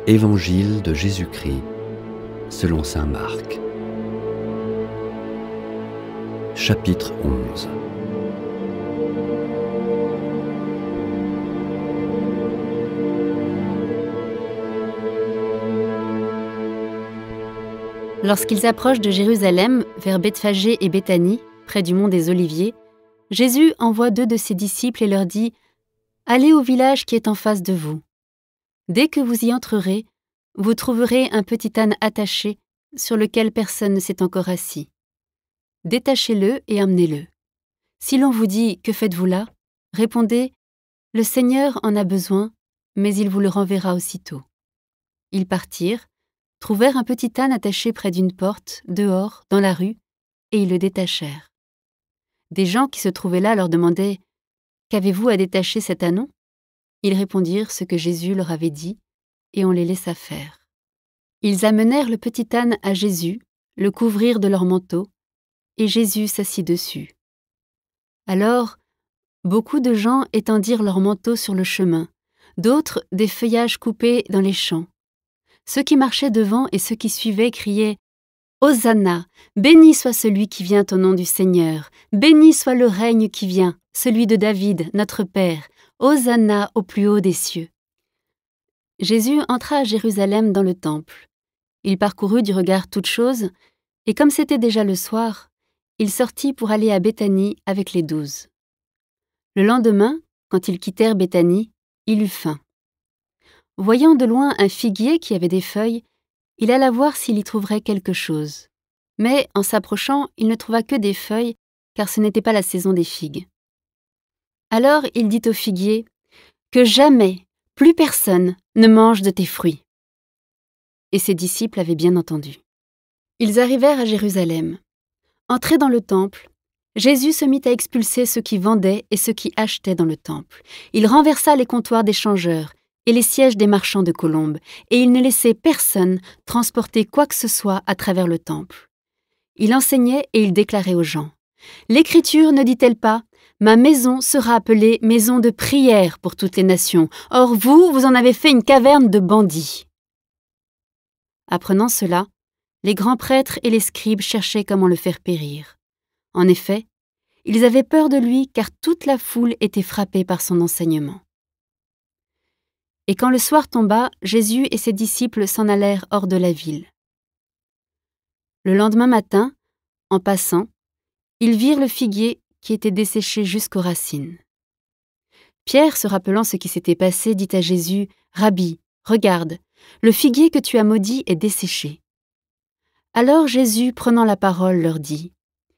Évangile de Jésus-Christ selon saint Marc. Chapitre 11. Lorsqu'ils approchent de Jérusalem, vers Bethphagée et Béthanie, près du mont des Oliviers, Jésus envoie 2 de ses disciples et leur dit « Allez au village qui est en face de vous. Dès que vous y entrerez, vous trouverez un petit âne attaché sur lequel personne ne s'est encore assis. Détachez-le et emmenez-le. Si l'on vous dit « Que faites-vous là ?» répondez « Le Seigneur en a besoin, mais il vous le renverra aussitôt. » Ils partirent, trouvèrent un petit âne attaché près d'une porte, dehors, dans la rue, et ils le détachèrent. Des gens qui se trouvaient là leur demandaient « Qu'avez-vous à détacher cet ânon ?» Ils répondirent ce que Jésus leur avait dit, et on les laissa faire. Ils amenèrent le petit âne à Jésus, le couvrirent de leur manteau, et Jésus s'assit dessus. Alors, beaucoup de gens étendirent leurs manteaux sur le chemin, d'autres des feuillages coupés dans les champs. Ceux qui marchaient devant et ceux qui suivaient criaient « Hosanna, béni soit celui qui vient au nom du Seigneur, béni soit le règne qui vient, celui de David, notre Père, Hosanna au plus haut des cieux. » Jésus entra à Jérusalem dans le temple. Il parcourut du regard toutes choses, et comme c'était déjà le soir, il sortit pour aller à Béthanie avec les 12. Le lendemain, quand ils quittèrent Béthanie, il eut faim. Voyant de loin un figuier qui avait des feuilles, il alla voir s'il y trouverait quelque chose. Mais, en s'approchant, il ne trouva que des feuilles, car ce n'était pas la saison des figues. Alors il dit au figuier « Que jamais, plus personne ne mange de tes fruits. » Et ses disciples avaient bien entendu. Ils arrivèrent à Jérusalem. Entrés dans le temple, Jésus se mit à expulser ceux qui vendaient et ceux qui achetaient dans le temple. Il renversa les comptoirs des changeurs et les sièges des marchands de colombes, et il ne laissait personne transporter quoi que ce soit à travers le temple. Il enseignait et il déclarait aux gens « L'Écriture ne dit-elle pas « Ma maison sera appelée maison de prière pour toutes les nations. Or vous en avez fait une caverne de bandits. » Apprenant cela, les grands prêtres et les scribes cherchaient comment le faire périr. En effet, ils avaient peur de lui car toute la foule était frappée par son enseignement. Et quand le soir tomba, Jésus et ses disciples s'en allèrent hors de la ville. Le lendemain matin, en passant, ils virent le figuier qui était desséché jusqu'aux racines. Pierre, se rappelant ce qui s'était passé, dit à Jésus « Rabbi, regarde, le figuier que tu as maudit est desséché. » Alors Jésus, prenant la parole, leur dit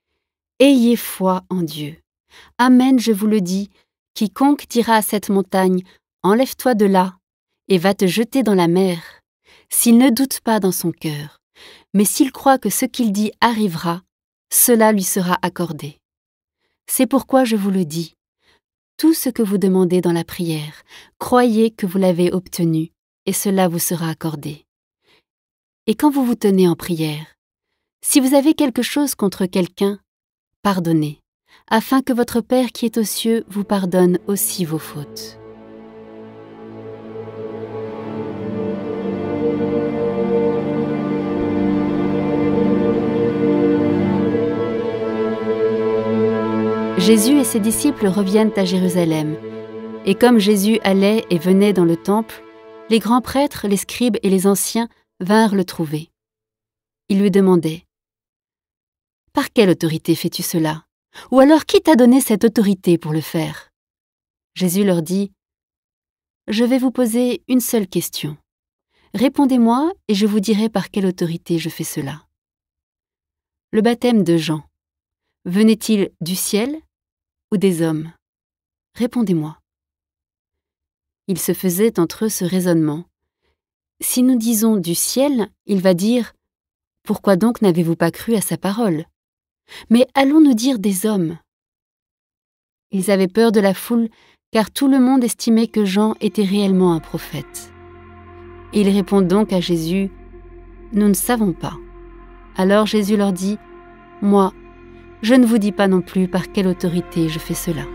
« Ayez foi en Dieu. Amen, je vous le dis, quiconque dira à cette montagne « Enlève-toi de là et va te jeter dans la mer », s'il ne doute pas dans son cœur, mais s'il croit que ce qu'il dit arrivera, cela lui sera accordé. C'est pourquoi je vous le dis, tout ce que vous demandez dans la prière, croyez que vous l'avez obtenu, et cela vous sera accordé. Et quand vous vous tenez en prière, si vous avez quelque chose contre quelqu'un, pardonnez, afin que votre Père qui est aux cieux vous pardonne aussi vos fautes. Jésus et ses disciples reviennent à Jérusalem, et comme Jésus allait et venait dans le temple, les grands prêtres, les scribes et les anciens vinrent le trouver. Ils lui demandaient « Par quelle autorité fais-tu cela ? Ou alors qui t'a donné cette autorité pour le faire ?» Jésus leur dit « Je vais vous poser une seule question. Répondez-moi et je vous dirai par quelle autorité je fais cela. Le baptême de Jean, venait-il du ciel ou des hommes? Répondez-moi. » Il se faisait entre eux ce raisonnement. Si nous disons du ciel, il va dire « Pourquoi donc n'avez-vous pas cru à sa parole ? Mais allons-nous dire des hommes ?» Ils avaient peur de la foule, car tout le monde estimait que Jean était réellement un prophète. Et ils répondent donc à Jésus « Nous ne savons pas. » Alors Jésus leur dit « Moi, je ne vous dis pas non plus par quelle autorité je fais cela. »